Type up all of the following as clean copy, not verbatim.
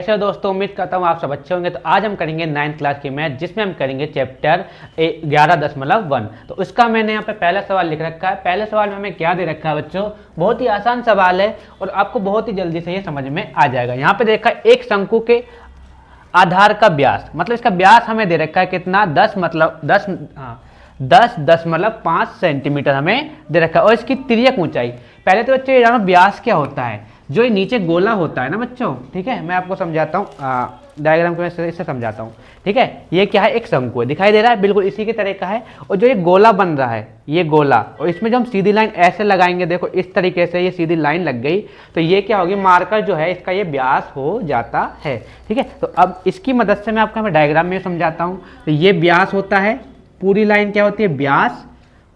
ऐसे दोस्तों उम्मीद करता हूँ आप सब अच्छे होंगे। तो आज हम करेंगे 9th क्लास की मैथ, जिसमें हम करेंगे चैप्टर 11.1। तो उसका मैंने यहाँ पे पहला सवाल लिख रखा है। पहले सवाल में हमें क्या दे रखा है बच्चों, बहुत ही आसान सवाल है और आपको बहुत ही जल्दी से ये समझ में आ जाएगा। यहाँ पे देखा एक शंकु के आधार का व्यास, मतलब इसका व्यास हमें दे रखा है कितना, 10.5 सेंटीमीटर हमें दे रखा है। और इसकी तिर्यक ऊंचाई, पहले तो बच्चों ये जानो व्यास क्या होता है। जो ये नीचे गोला होता है ना बच्चों, ठीक है, मैं आपको समझाता हूँ, डायग्राम को मैं इससे समझाता हूँ। ठीक है, ये क्या है, एक शंकु है, दिखाई दे रहा है, बिल्कुल इसी के तरह का है। और जो ये गोला बन रहा है, ये गोला, और इसमें जो हम सीधी लाइन ऐसे लगाएंगे, देखो इस तरीके से ये सीधी लाइन लग गई, तो ये क्या होगी, मार्कर जो है इसका ये व्यास हो जाता है। ठीक है, तो अब इसकी मदद से मैं आपको डायग्राम में समझाता हूँ। तो ये व्यास होता है, पूरी लाइन क्या होती है, व्यास,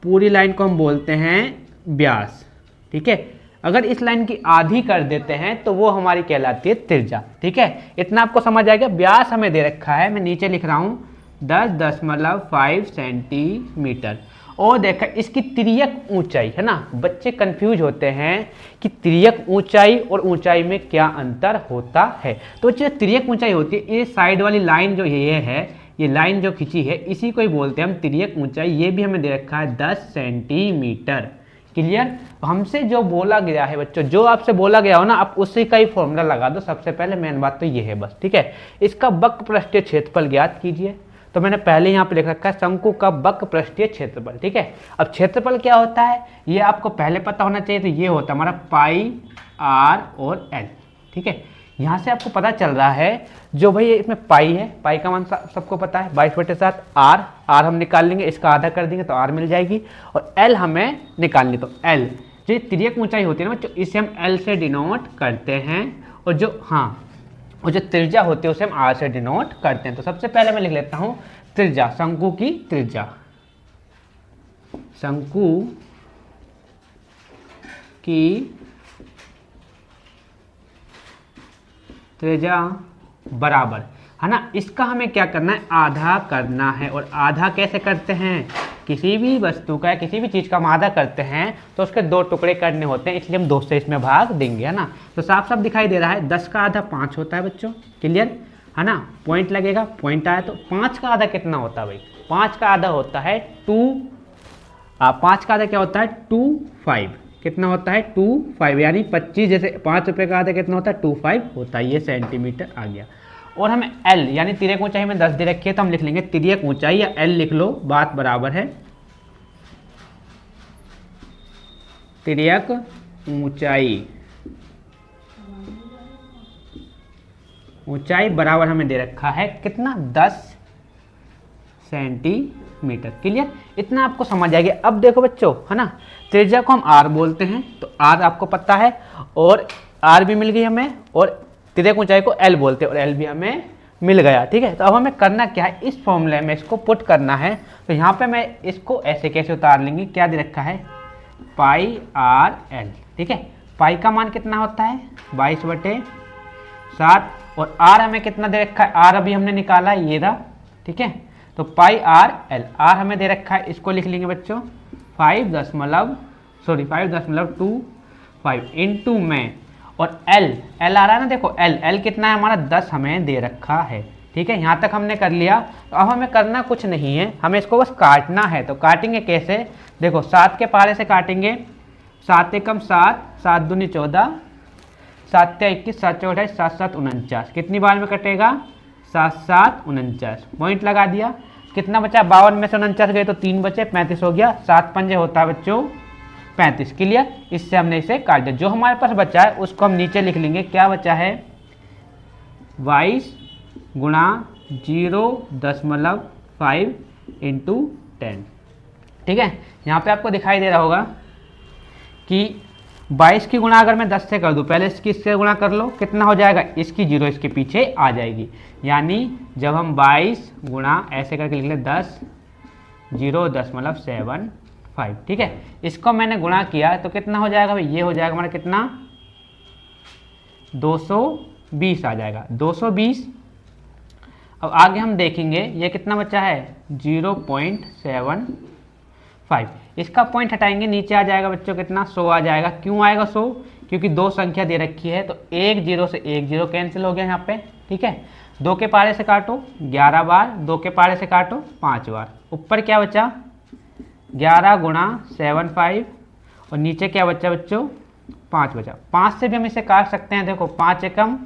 पूरी लाइन को हम बोलते हैं व्यास। ठीक है, अगर इस लाइन की आधी कर देते हैं तो वो हमारी कहलाती है त्रिज्या। ठीक है, इतना आपको समझ आएगा। व्यास हमें दे रखा है, मैं नीचे लिख रहा हूँ 10.5 सेंटीमीटर। और देखा इसकी तिर्यक ऊंचाई है ना, बच्चे कंफ्यूज होते हैं कि तिर्यक ऊंचाई और ऊंचाई में क्या अंतर होता है। तो जो तिर्यक ऊंचाई होती है, ये साइड वाली लाइन जो ये है, ये लाइन जो खींची है, इसी को ही बोलते हैं हम तिर्यक ऊंचाई। ये भी हमें दे रखा है 10 सेंटीमीटर। क्लियर, हमसे जो बोला गया है बच्चों, जो आपसे बोला गया हो ना, आप उसी का ही फॉर्मूला लगा दो। सबसे पहले मेन बात तो ये है बस। ठीक है, इसका वक्र पृष्ठीय क्षेत्रफल ज्ञात कीजिए। तो मैंने पहले यहाँ पे लिख रखा है शंकु का वक्र पृष्ठीय क्षेत्रफल। ठीक है, अब क्षेत्रफल क्या होता है ये आपको पहले पता होना चाहिए। तो ये होता है हमारा पाई आर और एल। ठीक है, यहाँ से आपको पता चल रहा है, जो भाई इसमें पाई है, पाई का मान सबको पता है 22/7। आर हम निकाल लेंगे, इसका आधा कर देंगे तो आर मिल जाएगी। और एल हमें निकालनी, तो एल जो तिर्यक ऊंचाई होती है ना बच्चों, इसे हम एल से डिनोट करते हैं। और जो त्रिज्या होती है उसे हम आर से डिनोट करते हैं। तो सबसे पहले मैं लिख लेता हूँ त्रिज्या, शंकु की त्रिज्या, शंकु की त्रिज्या बराबर है ना, इसका हमें क्या करना है, आधा करना है। और आधा कैसे करते हैं, किसी भी वस्तु का या किसी भी चीज़ का हम आधा करते हैं तो उसके 2 टुकड़े करने होते हैं, इसलिए हम 2 से इसमें भाग देंगे, है ना। तो साफ साफ दिखाई दे रहा है 10 का आधा 5 होता है बच्चों। क्लियर है ना, पॉइंट लगेगा, पॉइंट आया। तो 5 का आधा कितना होता है भाई, 5 का आधा होता है 5 का आधा क्या होता है 25। कितना होता है 25, यानी 25, जैसे 5 रुपये का आधा कितना होता है 25 होता है। ये सेंटीमीटर आ गया। और हमें एल यानी तिर्यक ऊंचाई में 10 दे रखी है, तो हम लिख लेंगे तिर्यक ऊंचाई, या एल लिख लो, बात बराबर है। तिर्यक ऊंचाई बराबर हमें दे रखा है कितना, 10 सेंटीमीटर। क्लियर, इतना आपको समझ आएगा। अब देखो बच्चों, है ना, त्रिज्या को हम आर बोलते हैं, तो आर आपको पता है, और आर भी मिल गई हमें, और तिर्यक ऊंचाई को एल बोलते हैं, और एल भी हमें मिल गया। ठीक है, तो अब हमें करना क्या है, इस फॉर्मूले में इसको पुट करना है। तो यहाँ पे मैं इसको ऐसे कैसे उतार लेंगे, क्या दे रखा है, पाई आर एल। ठीक है, पाई का मान कितना होता है 22/7, और आर हमें कितना दे रखा है, आर अभी हमने निकाला है, ये रहा। ठीक है, तो पाई आर एल, आर हमें दे रखा है, इसको लिख लेंगे बच्चों 5.25 इंटू में, और एल आ रहा है ना, देखो एल कितना है हमारा, 10 हमें दे रखा है। ठीक है, यहाँ तक हमने कर लिया। तो अब हमें करना कुछ नहीं है, हमें इसको बस काटना है। तो काटेंगे कैसे, देखो 7 के पहाड़े से काटेंगे, 7 एकम 7, 7 दूनी 14, 7 21, 7 चौक 28, 7 7 49, कितनी बार में कटेगा, 7 7 49, पॉइंट लगा दिया। कितना बचा, 52 में से 49 गए तो 3 बचे, 35 हो गया। 7 पंजे होता है बच्चों 35। क्लियर, इससे हमने इसे काट दिया। जो हमारे पास बचा है उसको हम नीचे लिख लेंगे, क्या बचा है 22 गुणा 0.5 इंटू 10। ठीक है, यहाँ पे आपको दिखाई दे रहा होगा कि 22 की गुणा अगर मैं 10 से कर दूं, पहले इसकी इससे गुणा कर लो, कितना हो जाएगा, इसकी 0 इसके पीछे आ जाएगी। यानी जब हम 22 गुणा ऐसे करके लिख लें 10 0.75। ठीक है, इसको मैंने गुणा किया तो कितना हो जाएगा भाई, ये हो जाएगा हमारा कितना 220 आ जाएगा, 220। अब आगे हम देखेंगे ये कितना बचा है 0.75। इसका पॉइंट हटाएंगे, नीचे आ जाएगा बच्चों कितना 100 आ जाएगा। क्यों आएगा 100, क्योंकि 2 संख्या दे रखी है, तो 1 0 से 1 0 कैंसिल हो गया यहाँ पे। ठीक है। 2 के पारे से काटो 11 बार, 2 के पारे से काटो 5 बार, ऊपर क्या बचा 11 गुणा 75 और नीचे क्या बचा बच्चों 5 बचा। 5 से भी हम इसे काट सकते हैं, देखो 5 एकम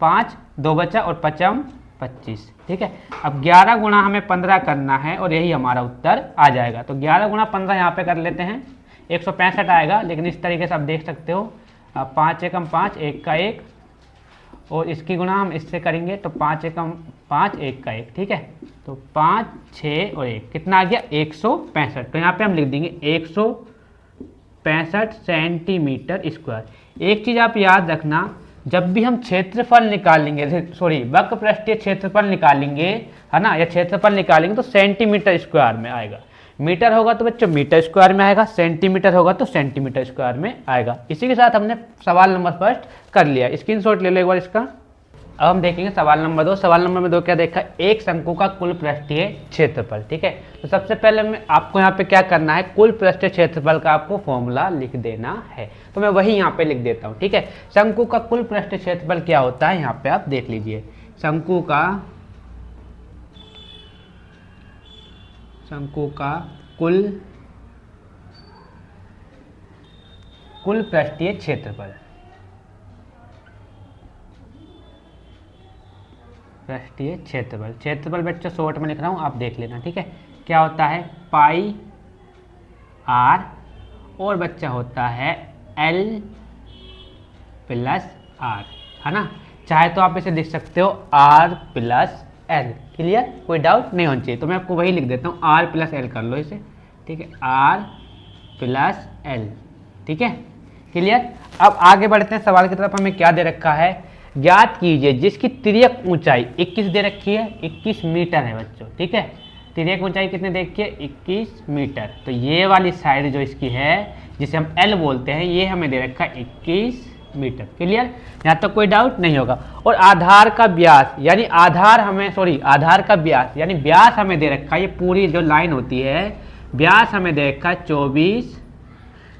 5, 2 बचा और 5 25, ठीक है। अब 11 गुणा हमें 15 करना है और यही हमारा उत्तर आ जाएगा। तो 11 गुणा 15 यहाँ पे कर लेते हैं, 165 आएगा, लेकिन इस तरीके से आप देख सकते हो 5 एकम 5, 1 का 1 और इसकी गुणा हम इससे करेंगे तो 5 एकम 5, 1 का 1, ठीक है। तो 5, 6 और 1 कितना आ गया 165। तो यहाँ पे हम लिख देंगे 165 सेंटीमीटर स्क्वायर। एक चीज़ आप याद रखना, जब भी हम क्षेत्रफल निकालेंगे, सॉरी वक्र पृष्ठीय क्षेत्रफल निकालेंगे, है ना, या क्षेत्रफल निकालेंगे तो सेंटीमीटर स्क्वायर में आएगा। मीटर होगा तो बच्चों मीटर स्क्वायर में आएगा, सेंटीमीटर होगा तो सेंटीमीटर स्क्वायर में आएगा। इसी के साथ हमने सवाल नंबर फर्स्ट कर लिया, स्क्रीनशॉट ले लो एक बार इसका। अब हम देखेंगे सवाल नंबर 2। सवाल नंबर में 2 क्या देखा, एक शंकु का कुल पृष्ठीय क्षेत्रफल, ठीक है। तो सबसे पहले मैं आपको यहाँ पे क्या करना है, कुल पृष्ठीय क्षेत्रफल का आपको फॉर्मूला लिख देना है, तो मैं वही यहाँ पे लिख देता हूँ, ठीक है। शंकु का कुल पृष्ठीय क्षेत्रफल क्या होता है, यहाँ पे आप देख लीजिए, शंकु का कुल पृष्ठीय क्षेत्रफल, क्षेत्रफल बच्चों शॉर्ट में लिख रहा हूँ, आप देख लेना, ठीक है। क्या होता है पाई r और बच्चा होता है L प्लस r, है ना। चाहे तो आप इसे लिख सकते हो r प्लस L, क्लियर, कोई डाउट नहीं होना चाहिए। तो मैं आपको वही लिख देता हूँ, r प्लस L कर लो इसे, ठीक है, r प्लस L, ठीक है, क्लियर। अब आगे बढ़ते हैं, सवाल की तरफ। हमें क्या दे रखा है, ज्ञात कीजिए जिसकी तिर्यक ऊंचाई 21 दे रखी है, 21 मीटर है बच्चों, ठीक है। तिर्यक ऊंचाई कितने देखिए 21 मीटर। तो ये वाली साइड जो इसकी है जिसे हम L बोलते हैं, ये हमें दे रखा है 21 मीटर, क्लियर, यहाँ तक कोई डाउट नहीं होगा। और आधार का व्यास यानी आधार का व्यास यानी व्यास हमें दे रखा है, ये पूरी जो लाइन होती है व्यास हमें दे रखा है 24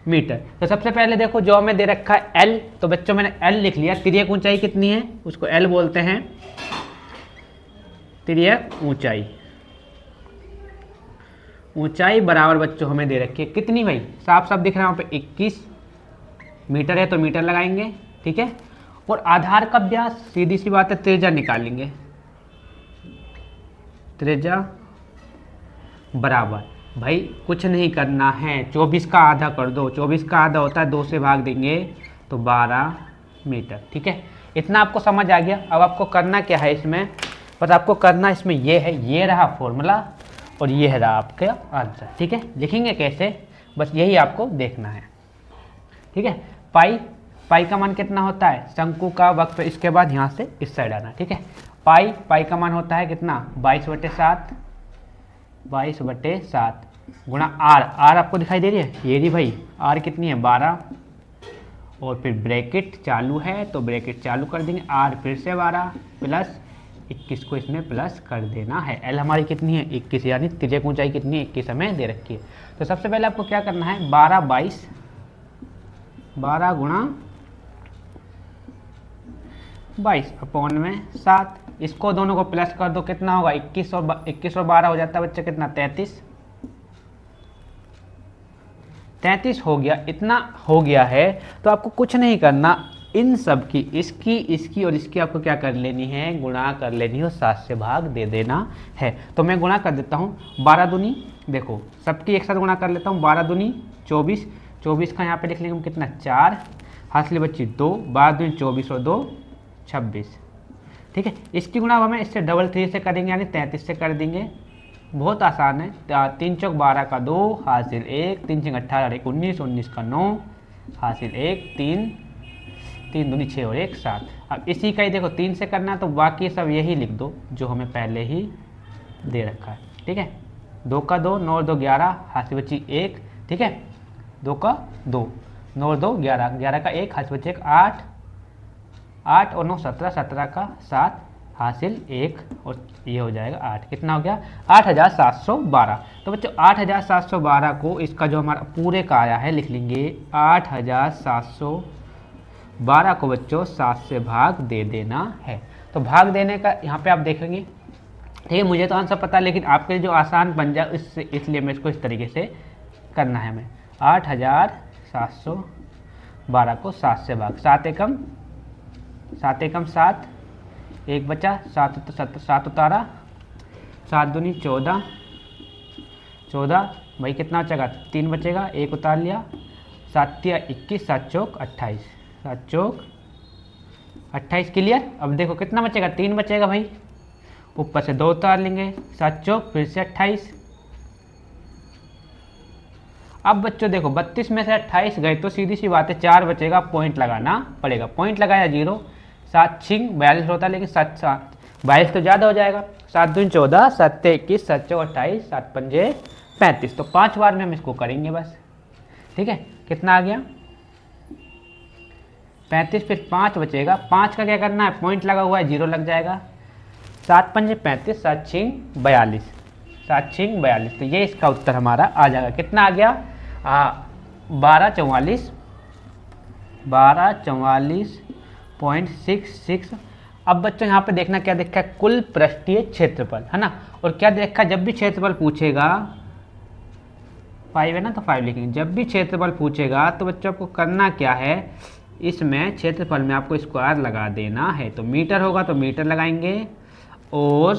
मीटर। तो सबसे पहले देखो जो हमें दे रखा है L, तो बच्चों मैंने L लिख लिया। तिर्यक ऊंचाई कितनी है, उसको L बोलते हैं, तिर्यक ऊंचाई बराबर बच्चों हमें दे रखी है कितनी, भाई साफ साफ दिख रहा है वहाँ पे 21 मीटर है तो मीटर लगाएंगे, ठीक है। और आधार का व्यास सीधी सी बात है, त्रिज्या निकालेंगे, त्रिज्या बराबर, भाई कुछ नहीं करना है, 24 का आधा कर दो, 24 का आधा होता है 2 से भाग देंगे तो 12 मीटर, ठीक है। इतना आपको समझ आ गया। अब आपको करना क्या है इसमें, बस आपको करना इसमें ये है, ये रहा फॉर्मूला और ये है रहा आपका आंसर, ठीक है। लिखेंगे कैसे, बस यही आपको देखना है, ठीक है। पाई का मान कितना होता है, शंकु का वक्र, इसके बाद यहाँ से इस साइड आना, ठीक है। पाई का मान होता है कितना 22/7 गुणा आर आपको दिखाई दे रही है, ये रही भाई आर कितनी है 12, और फिर ब्रैकेट चालू है तो ब्रैकेट चालू कर देंगे, आर फिर से 12 प्लस 21 को इसमें प्लस कर देना है। एल हमारी कितनी है 21, यानी तिर्यक ऊंचाई कितनी है 21 हमें दे रखी है। तो सबसे पहले आपको क्या करना है 12 गुणा 22 अपॉन में 7, इसको दोनों को प्लस कर दो, कितना होगा 21 और 12 हो जाता है बच्चे कितना 33 हो गया। इतना हो गया है तो आपको कुछ नहीं करना, इन सब की इसकी और इसकी आपको क्या कर लेनी है, गुणा कर लेनी है और 7 से भाग दे देना है। तो मैं गुणा कर देता हूँ, 12 दूनी, देखो सबकी एक साथ गुणा कर लेता हूँ, 12 दूनी 24 का यहाँ पे लिख लेंगे हम कितना 4, हाथ से बच्ची 2, 12 दूनी 24 और 2 26, ठीक है। इसकी गुणा हमें इससे डबल 3 से करेंगे यानी 33 से कर देंगे, बहुत आसान है। 3 चौक 12 का 2 हासिल 1, 3 चौक 18 1 19, 19 का 9 हासिल 1, 3 दूनी 6 और 1 7। अब इसी का ही देखो 3 से करना है तो बाकी सब यही लिख दो जो हमें पहले ही दे रखा है, ठीक है। 2 का 2 9 और 2 11 हासिल बची 1, ठीक है। 2 का 2 9 और 2 11, 11 का 1 हासिल बची 1, 8 और 9 17, 17 का 7 हासिल 1 और ये हो जाएगा 8, कितना हो गया 8712। तो बच्चों 8712 को इसका जो हमारा पूरे का आया है लिख लेंगे, 8712 को बच्चों 7 से भाग दे देना है। तो भाग देने का यहाँ पे आप देखेंगे, ठीक है। मुझे तो आंसर पता है, लेकिन आपके लिए जो आसान बन जाए इसलिए मैं इसको इस तरीके से करना है। हमें 8712 को 7 से भाग, 7 एकम 7, 1 बचा, 7 उतारा, 7 दूनी 14, भाई कितना बचेगा, 3 बचेगा, 1 उतार लिया, 7 तिया 21, 7 चौक 28, 7 चौक 28 क्लियर। अब देखो कितना बचेगा, 3 बचेगा भाई, ऊपर से 2 उतार लेंगे, 7 चौक फिर से 28। अब बच्चों देखो 32 में से 28 गए तो सीधी सी बात है 4 बचेगा, पॉइंट लगाना पड़ेगा। पॉइंट लगाया 0, 7 छिंग 42 होता है, लेकिन 7 22 तो ज़्यादा हो जाएगा। 7 दूनी 14, 7 21, 7 चौक 28, 7 पंजे 35। तो 5 बार में हम इसको करेंगे बस, ठीक है। कितना आ गया 35, फिर 5 बचेगा, 5 का क्या करना है, पॉइंट लगा हुआ है 0 लग जाएगा। 7 पंजे 35, 7 छिंग 42, 7 छिंग 42। तो ये इसका उत्तर हमारा आ जाएगा। कितना आ गया 1244.66। अब बच्चों यहाँ पे देखना क्या देखा है, कुल पृष्ठीय क्षेत्रफल, है ना। और क्या देखा, जब भी क्षेत्रफल पूछेगा 5 है ना, तो 5 लिखेंगे। जब भी क्षेत्रफल पूछेगा तो बच्चों आपको करना क्या है, इसमें क्षेत्रफल में आपको स्क्वायर लगा देना है। तो मीटर होगा तो मीटर लगाएंगे, और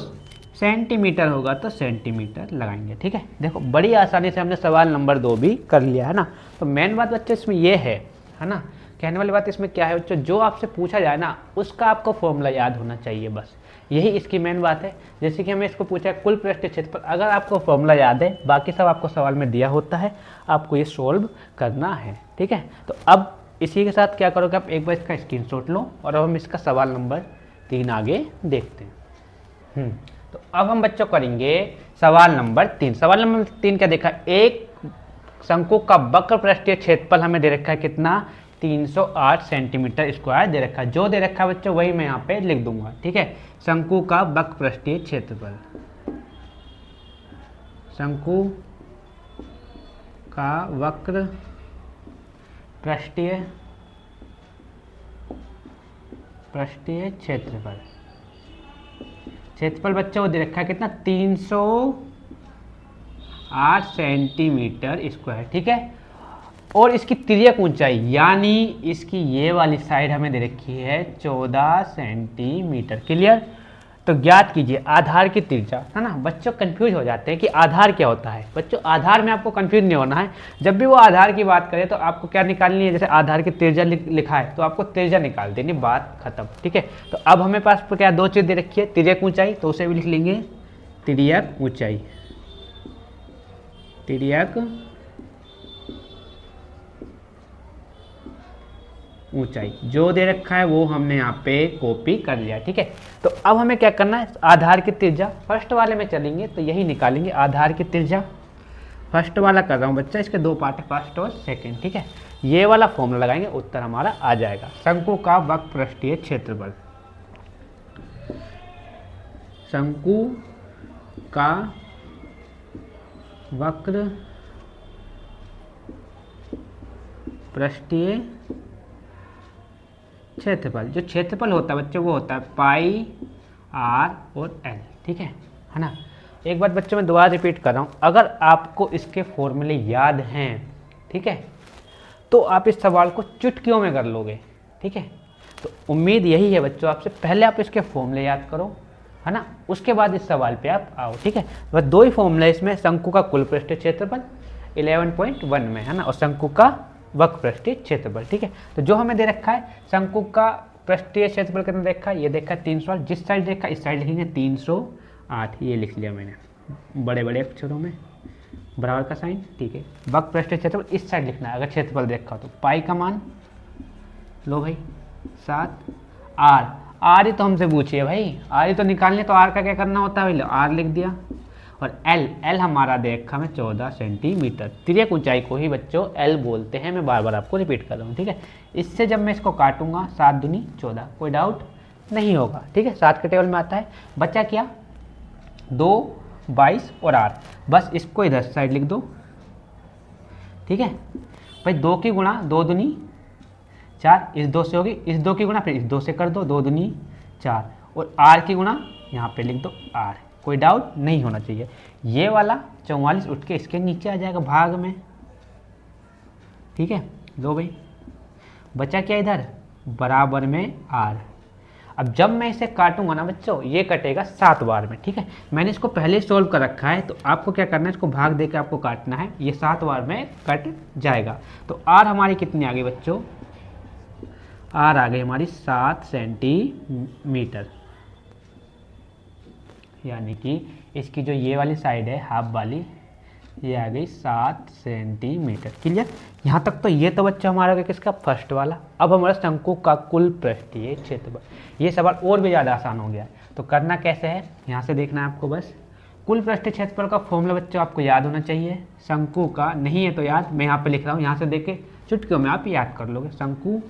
सेंटीमीटर होगा तो सेंटीमीटर लगाएंगे, ठीक है। देखो बड़ी आसानी से हमने सवाल नंबर 2 भी कर लिया, है ना। तो मेन बात बच्चों इसमें ये है ना, कहने वाली बात इसमें क्या है बच्चों, जो आपसे पूछा जाए ना उसका आपको फॉर्मूला याद होना चाहिए, बस यही इसकी मेन बात है। जैसे कि हमें इसको पूछा है कुल पृष्ठीय क्षेत्रफल, अगर आपको फॉर्मूला याद है, बाकी सब आपको सवाल में दिया होता है, आपको ये सोल्व करना है, ठीक है। तो अब इसी के साथ क्या करोगे आप, एक बार इसका स्क्रीनशॉट लो, और अब हम इसका सवाल नंबर 3 आगे देखते हैं। तो अब हम बच्चों करेंगे सवाल नंबर 3। सवाल नंबर 3 क्या देखा, एक शंकु का वक्र पृष्ठीय क्षेत्रफल हमें दे रखा है कितना, 308 सेंटीमीटर स्क्वायर दे रखा है। जो दे रखा है बच्चों वही मैं यहाँ पे लिख दूंगा, ठीक है। शंकु का वक्र पृष्ठीय क्षेत्रफल, शंकु का वक्र पृष्ठीय क्षेत्रफल बच्चों वो दे रखा है कितना, 308 सेंटीमीटर स्क्वायर, ठीक है। और इसकी तिर्यक ऊंचाई यानी इसकी ये वाली साइड हमें दे रखी है 14 सेंटीमीटर, क्लियर। तो ज्ञात कीजिए आधार की त्रिज्या, है ना। बच्चों कंफ्यूज हो जाते हैं कि आधार क्या होता है। बच्चों आधार में आपको कंफ्यूज नहीं होना है, जब भी वो आधार की बात करें तो आपको क्या निकालनी है, जैसे आधार की त्रिज्या लिखा है तो आपको त्रिज्या निकाल देनी, बात खत्म, ठीक है। तो अब हमें पास क्या 2 चीज़ दे रखी है, तिर्यक ऊंचाई, तो उसे भी लिख लेंगे तिर्यक ऊंचाई, तिर्यक ऊंचाई जो दे रखा है वो हमने यहाँ पे कॉपी कर लिया, ठीक है। तो अब हमें क्या करना है, आधार की त्रिज्या फर्स्ट वाले में चलेंगे तो यही निकालेंगे, आधार की त्रिज्या फर्स्ट वाला कर रहा हूँ बच्चा, इसके 2 पार्ट है, फर्स्ट और सेकंड, ठीक है। ये वाला फॉर्मूला लगाएंगे, उत्तर हमारा आ जाएगा। शंकु का वक्र पृष्ठीय क्षेत्रफल, शंकु का वक्र पृष्ठीय क्षेत्रफल, जो क्षेत्रफल होता है बच्चों वो होता है पाई आर और एल, ठीक है ना। एक बात बच्चों मैं दोबारा रिपीट कर रहा हूँ, अगर आपको इसके फॉर्मूले याद हैं, ठीक है, तो आप इस सवाल को चुटकियों में कर लोगे, ठीक है। तो उम्मीद यही है बच्चों आपसे, पहले आप इसके फॉर्मूले याद करो, है ना, उसके बाद इस सवाल पे आप आओ, ठीक है। बस 2 ही फॉर्मूले इसमें, शंकु का कुल पृष्ठीय क्षेत्रफल 11.1 में, है ना, और शंकु का वक्र पृष्ठीय क्षेत्रफल, ठीक है। तो जो हमें दे रखा है शंकु का पृष्ठीय क्षेत्रफल कितना देखा है, ये देखा है 308, जिस साइड देखा इस साइड लिखेंगे 308, ये लिख लिया मैंने बड़े बड़े अक्षरों में, बराबर का साइन, ठीक है। वक्र पृष्ठीय क्षेत्रफल इस साइड लिखना है अगर क्षेत्रफल देखा हो तो। पाई का मान लो भाई 7, आर ही तो हमसे पूछिए भाई, आर ही तो निकालने, तो आर का क्या करना होता है भाई, आर लिख दिया। और एल हमारा दे रखा है 14 सेंटीमीटर, तिर्यक ऊंचाई को ही बच्चों एल बोलते हैं, मैं बार बार आपको रिपीट कर रहा हूँ, ठीक है। इससे जब मैं इसको काटूंगा 7 दूनी 14, कोई डाउट नहीं होगा, ठीक है। 7 के टेबल में आता है, बचा क्या 2, 22 और आर, बस इसको इधर साइड लिख दो, ठीक है भाई। 2 की गुणा 2 दूनी 4, इस 2 से होगी, इस 2 की गुणा फिर इस 2 से कर दो, 2 दूनी 4, और आर की गुणा यहाँ पे लिख दो आर, कोई डाउट नहीं होना चाहिए। ये वाला 44 उठ के इसके नीचे आ जाएगा भाग में, ठीक है। लो भाई बचा क्या इधर, बराबर में आर। अब जब मैं इसे काटूंगा ना बच्चों, ये कटेगा 7 बार में, ठीक है। मैंने इसको पहले सोल्व कर रखा है, तो आपको क्या करना है, इसको भाग देकर आपको काटना है, ये 7 बार में कट जाएगा। तो आर हमारी कितनी आ गई बच्चों, आर आ गई हमारी 7 सेंटीमीटर, यानी कि इसकी जो ये वाली साइड है हाफ वाली, ये आ गई 7 सेंटीमीटर। क्लियर, यहाँ तक तो ये तो बच्चा हमारा हो गया किसका, फर्स्ट वाला। अब हमारा शंकु का कुल पृष्ठीय क्षेत्रफल, ये सवाल और भी ज़्यादा आसान हो गया है। तो करना कैसे है, यहाँ से देखना है आपको बस। कुल पृष्ठीय क्षेत्रफल का फॉर्मूला बच्चों आपको याद होना चाहिए, शंकु का नहीं है तो याद, मैं यहाँ पे लिख रहा हूँ, यहाँ से देख के चुटकियों में आप याद कर लोगे। शंकु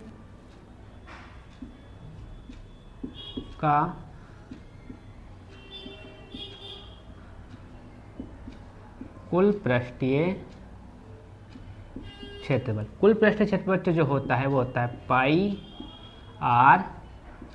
का कुल पृष्ठीय क्षेत्रफल, कुल पृष्ठीय क्षेत्रफल जो होता है वो होता है पाई आर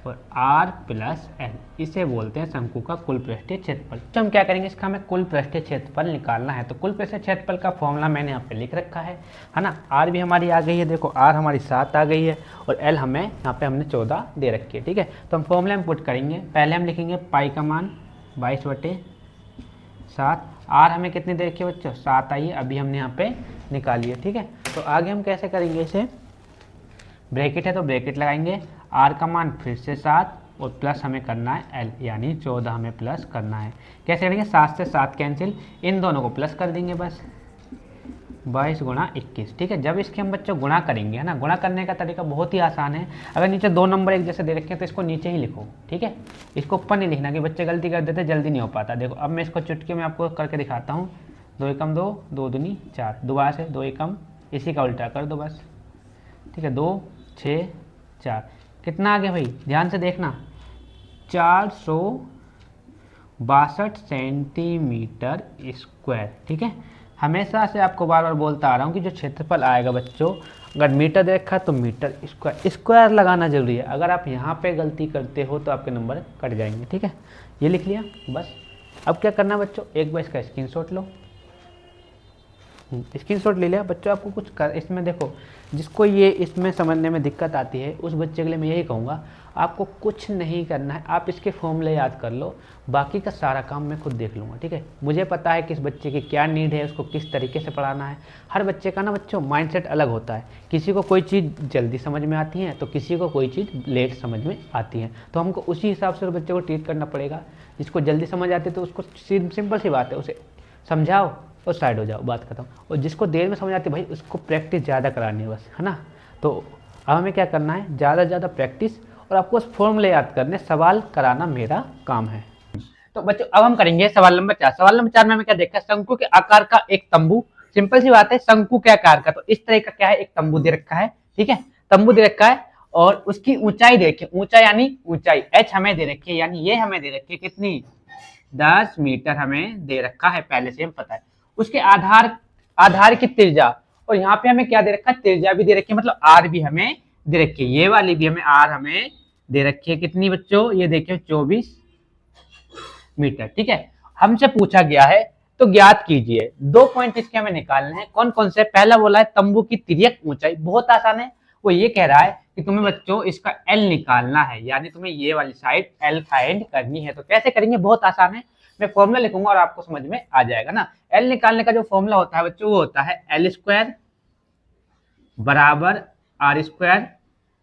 और आर प्लस एल, इसे बोलते हैं शंकु का कुल पृष्ठीय क्षेत्रफल। तो हम क्या करेंगे, इसका हमें कुल पृष्ठीय क्षेत्रफल निकालना है। तो कुल पृष्ठीय क्षेत्रफल का फॉर्मूला मैंने यहाँ पे लिख रखा है ना। आर भी हमारी आ गई है, देखो आर हमारी 7 आ गई है और एल हमें यहाँ पे हमने 14 दे रखी है, ठीक है। तो हम फॉर्मूला में पुट करेंगे, पहले हम लिखेंगे पाई का मान 22/7, आर हमें कितनी दे रखी है बच्चों, 7 आई है, अभी हमने यहाँ पे निकाली है, ठीक है। तो आगे हम कैसे करेंगे, इसे ब्रैकेट है तो ब्रैकेट लगाएंगे, आर का मान फिर से 7 और प्लस हमें करना है एल, यानी 14 हमें प्लस करना है। कैसे करेंगे, 7 से 7 कैंसिल, इन दोनों को प्लस कर देंगे बस, 22 गुणा 21, ठीक है। जब इसके हम बच्चों गुणा करेंगे है ना, गुणा करने का तरीका बहुत ही आसान है। अगर नीचे 2 नंबर एक जैसे दे रखे हैं तो इसको नीचे ही लिखो, ठीक है। इसको ऊपर नहीं लिखना कि बच्चे गलती कर देते, जल्दी नहीं हो पाता। देखो अब मैं इसको चुटकी में आपको करके दिखाता हूँ, 2 एकम 2, 2 दूनी 4, दोबारा से 2 एकम, इसी का उल्टा कर दो बस, ठीक है। 2 6 4, कितना आ गया भाई, ध्यान से देखना, 462 सेंटीमीटर स्क्वायर, ठीक है। हमेशा से आपको बार बार बोलता आ रहा हूँ कि जो क्षेत्रफल आएगा बच्चों, अगर मीटर दे रखा है तो मीटर स्क्वायर, स्क्वायर लगाना जरूरी है। अगर आप यहाँ पे गलती करते हो तो आपके नंबर कट जाएंगे, ठीक है। ये लिख लिया बस। अब क्या करना है बच्चों, एक बार इसका स्क्रीनशॉट लो, स्क्रीनशॉट ले लिया बच्चों। आपको कुछ कर, इसमें देखो, जिसको ये इसमें समझने में दिक्कत आती है उस बच्चे के लिए मैं यही कहूँगा, आपको कुछ नहीं करना है, आप इसके फॉर्मूले याद कर लो, बाकी का सारा काम मैं खुद देख लूँगा, ठीक है। मुझे पता है कि इस बच्चे की क्या नीड है, उसको किस तरीके से पढ़ाना है। हर बच्चे का ना बच्चों माइंडसेट अलग होता है, किसी को कोई चीज़ जल्दी समझ में आती है तो किसी को कोई चीज़ लेट समझ में आती है, तो हमको उसी हिसाब से बच्चे को ट्रीट करना पड़ेगा। जिसको जल्दी समझ आती है तो उसको सिंपल सी बात है, उसे समझाओ और साइड हो जाओ, बात खत्म। और जिसको देर में समझ आती है भाई, उसको प्रैक्टिस ज़्यादा करानी है बस, है ना। तो अब हमें क्या करना है, ज़्यादा से ज़्यादा प्रैक्टिस और आपको उस फॉर्मूले याद करने, सवाल कराना मेरा काम है। तो बच्चों अब हम करेंगे सवाल नंबर 4। सवाल नंबर 4 में हमें क्या देखा है, शंकु के आकार का एक तंबू। सिंपल सी बात है, शंकु के आकार का, तो इस तरह का क्या है, एक तंबू दे रखा है, ठीक है। तंबू दे रखा है और उसकी ऊंचाई देखिए, ऊंचाई यानी ऊंचाई h हमें दे रखी है, यानी ये हमें दे रखी है कितनी, 10 मीटर हमें दे रखा है, पहले से हम पता है। उसके आधार की त्रिज्या, और यहाँ पे हमें क्या दे रखा है, त्रिज्या भी दे रखी है, मतलब आर भी हमें दे रखी है, ये वाली भी हमें आर हमें दे रखी है कितनी बच्चों, ये देखिए 24 मीटर, ठीक है। हमसे पूछा गया है तो ज्ञात कीजिए, 2 पॉइंट इसके हमें निकालने हैं। कौन कौन से, पहला बोला है तंबू की तिर्यक ऊंचाई, बहुत आसान है। वो ये कह रहा है कि तुम्हें बच्चों इसका एल निकालना है, यानी तुम्हें ये वाली साइड एल फाइंड करनी है। तो कैसे करेंगे, बहुत आसान है, मैं फॉर्मूला लिखूंगा और आपको समझ में आ जाएगा ना। एल निकालने का जो फॉर्मूला होता है बच्चों, वो होता है एल स्क्वायर बराबर आर स्क्वायर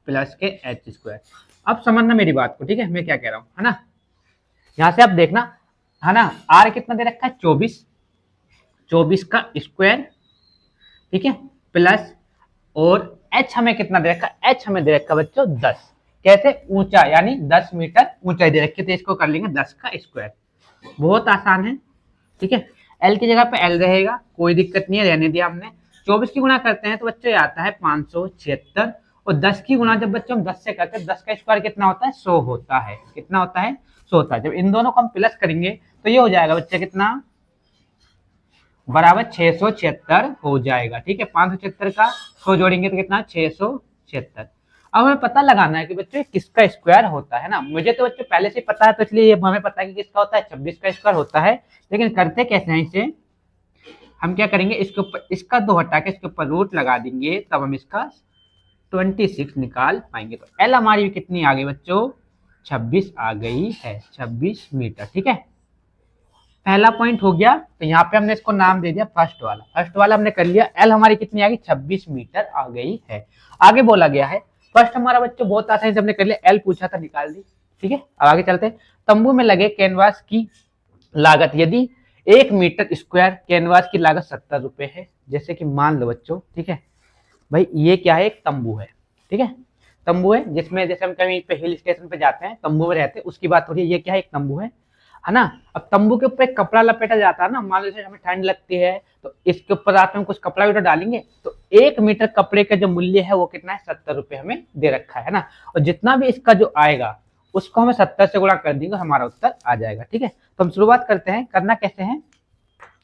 प्लस के एच स्क्वायर। अब समझना मेरी बात को, ठीक है, मैं क्या कह रहा हूं, है ना। यहां से आप देखना, है ना, आर कितना दे रखा है, 24 का स्क्वायर, ठीक है, प्लस और एच हमें कितना दे रखा है, एच हमें दे रखा है बच्चों 10। कैसे, ऊंचा यानी 10 मीटर ऊंचाई दे रखी है, तो इसको कर लेंगे 10 का स्क्वायर। बहुत आसान है, ठीक है। एल की जगह पे एल रहेगा, कोई दिक्कत नहीं है, रहने दिया हमने। 24 की गुणा करते हैं तो बच्चों ये आता है 576, और 10 की गुणा जब बच्चों हम 10 से करते हैं, 10 का स्क्वायर कितना होता है, 100 होता है। कितना होता है, 100 होता है। जब इन दोनों को हम प्लस करेंगे तो ये हो जाएगा बच्चे कितना, बराबर 676 हो जाएगा, ठीक है। 576 का 100 जोड़ेंगे तो कितना, 676। अब हमें पता लगाना है कि बच्चों किसका स्क्वायर होता है ना। मुझे तो बच्चों पहले से पता है, तो इसलिए हमें पता है कि किसका होता है, 26 का स्क्वायर होता है। लेकिन करते कैसे हैं इसे, हम क्या करेंगे, इसके ऊपर इसका 2 हटा के इसके ऊपर रूट लगा देंगे, तब हम इसका 26 निकाल पाएंगे। तो एल हमारी कितनी आ गई बच्चों, 26 आ गई है, 26 मीटर। ठीक है, पहला पॉइंट हो गया। तो यहाँ पे हमने इसको नाम दे दिया फर्स्ट वाला हमने कर लिया। एल हमारी कितनी आ गई, 26 मीटर आ गई है। आगे बोला गया है, फर्स्ट हमारा बच्चों बहुत आसानी से हमने कर लिया, एल पूछा था निकाल दी। ठीक है, अब आगे चलते हैं। तंबू में लगे कैनवास की लागत, यदि 1 मीटर स्क्वायर कैनवास की लागत 70 रुपए है। जैसे कि मान लो बच्चों, ठीक है भाई, ये क्या है, एक तंबू है। ठीक है, तंबू है जिसमें जैसे हम कहीं पे हिल स्टेशन पे जाते हैं, तंबू में रहते हैं, उसकी बात हो रही है। ये क्या है, एक तंबू है ना। अब तंबू के ऊपर एक कपड़ा लपेटा जाता है ना, मान लो जैसे हमें ठंड लगती है तो इसके ऊपर रात में कुछ कपड़ा भी तो डालेंगे। तो 1 मीटर कपड़े का जो मूल्य है वो कितना है, 70 रुपए हमें दे रखा है ना। और जितना भी इसका जो आएगा उसको हमें 70 से गुणा कर देंगे, हमारा उत्तर आ जाएगा। ठीक है, तो हम शुरुआत करते हैं, करना कैसे है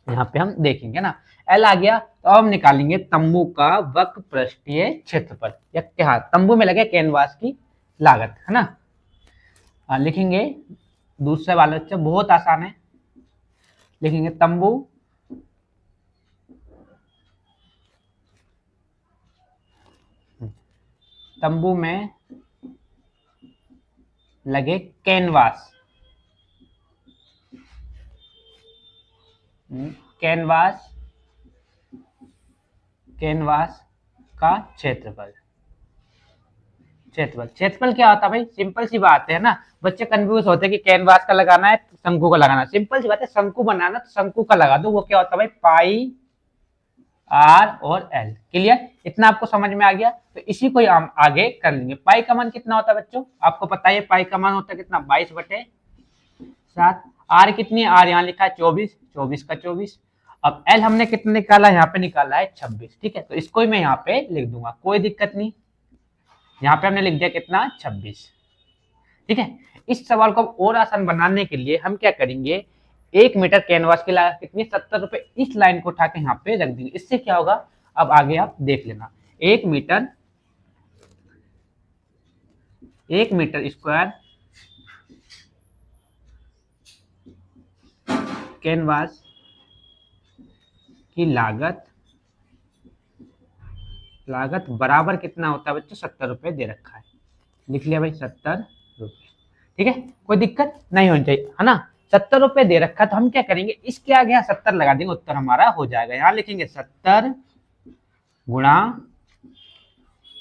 यहाँ पे हम देखेंगे ना। एल आ गया, तो अब हम निकालेंगे तंबू का वक्र पृष्ठीय क्षेत्रफल, या क्या तंबू में लगे कैनवास की लागत, है ना। लिखेंगे दूसरे वाला बच्चा, बहुत आसान है। लिखेंगे तंबू में लगे कैनवास का क्षेत्रफल क्या होता है भाई, सिंपल सी बात है ना। बच्चे कंफ्यूज होते हैं कि कैनवास का लगाना है, शंकु का लगाना है। सिंपल सी बात है, शंकु बनाना तो शंकु का लगा दो। वो क्या होता है भाई, पाई आर और एल। क्लियर, इतना आपको समझ में आ गया। तो इसी को हम आगे कर लेंगे। पाई का मान कितना होता है बच्चों, आपको पता है पाई का मान होता है कितना, 22/7। आर कितनी, आर यहाँ लिखा है 24, 24 का 24। अब एल हमने कितना निकाला, यहाँ पे निकाला है 26। ठीक है, तो इसको ही मैं यहाँ पे लिख दूंगा, कोई दिक्कत नहीं। यहाँ पे हमने लिख दिया कितना, 26। ठीक है, इस सवाल को और आसान बनाने के लिए हम क्या करेंगे, 1 मीटर कैनवास की लागत कितनी, 70 रुपए। इस लाइन को उठा के यहाँ पे रख देंगे। इससे क्या होगा, अब आगे आप देख लेना। 1 मीटर स्क्वायर कैनवास की लागत बराबर कितना होता है बच्चों, 70 रुपए दे रखा है। लिख लिया भाई, 70 रुपए। ठीक है, कोई दिक्कत नहीं होनी चाहिए, है ना। 70 रुपए दे रखा, तो हम क्या करेंगे, इसके आगे यहाँ 70 लगा देंगे, उत्तर हमारा हो जाएगा। यहाँ लिखेंगे 70 गुणा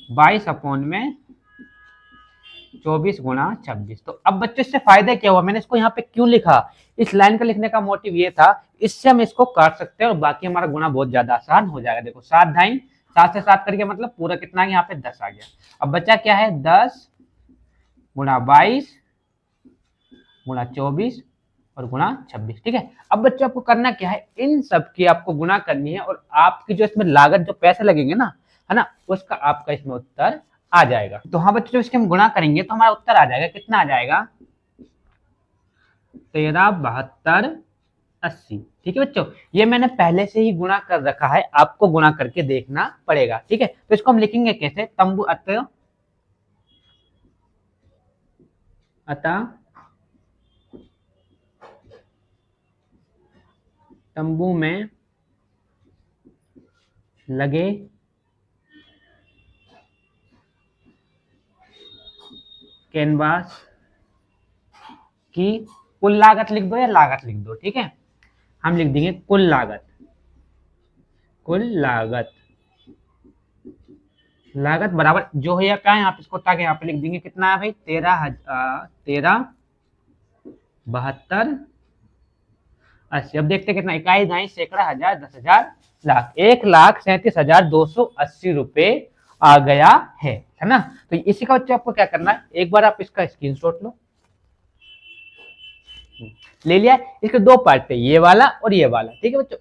22/24 तो अब बच्चों इससे फायदा क्या हुआ, मैंने इसको यहाँ पे क्यों लिखा, इस लाइन का लिखने का मोटिव ये था, इससे हम इसको काट सकते हैं और बाकी हमारा गुणा बहुत ज्यादा आसान हो जाएगा। देखो 7 ढाई, 7 से 7 करके मतलब पूरा कितना, यहाँ पे 10 आ गया। अब बच्चा क्या है, 10 गुणा 22 गुणा 24 और गुणा 26। ठीक है, अब बच्चों आपको करना क्या है, इन सब की आपको गुणा करनी है और आपकी जो इसमें लागत, जो पैसे लगेंगे ना, है ना, उसका आपका इसमें उत्तर आ जाएगा। तो हाँ बच्चों, जब इसके हम गुणा करेंगे तो हमारा उत्तर आ जाएगा, कितना आ जाएगा, 137280। ठीक है बच्चों, ये मैंने पहले से ही गुणा कर रखा है, आपको गुणा करके देखना पड़ेगा। ठीक है, तो इसको हम लिखेंगे कैसे, तंबू अतः तंबू में लगे कैनवास की कुल लागत लिख दो या लागत लिख दो। ठीक है, हम लिख देंगे कुल लागत बराबर जो है क्या है, यहाँ पे इसको उठा के यहाँ पे लिख देंगे, कितना है भाई, 137280। अब देखते कितना, इकाई, ढाई, सैकड़ा, हजार, 10,000, लाख, 1,37,280 रुपए आ गया है ना। तो इसी का बच्चों आपको क्या करना है, एक बार आप इसका स्क्रीनशॉट लो, ले लिया। इसके 2 पार्ट है, ये वाला और ये वाला। ठीक है बच्चों,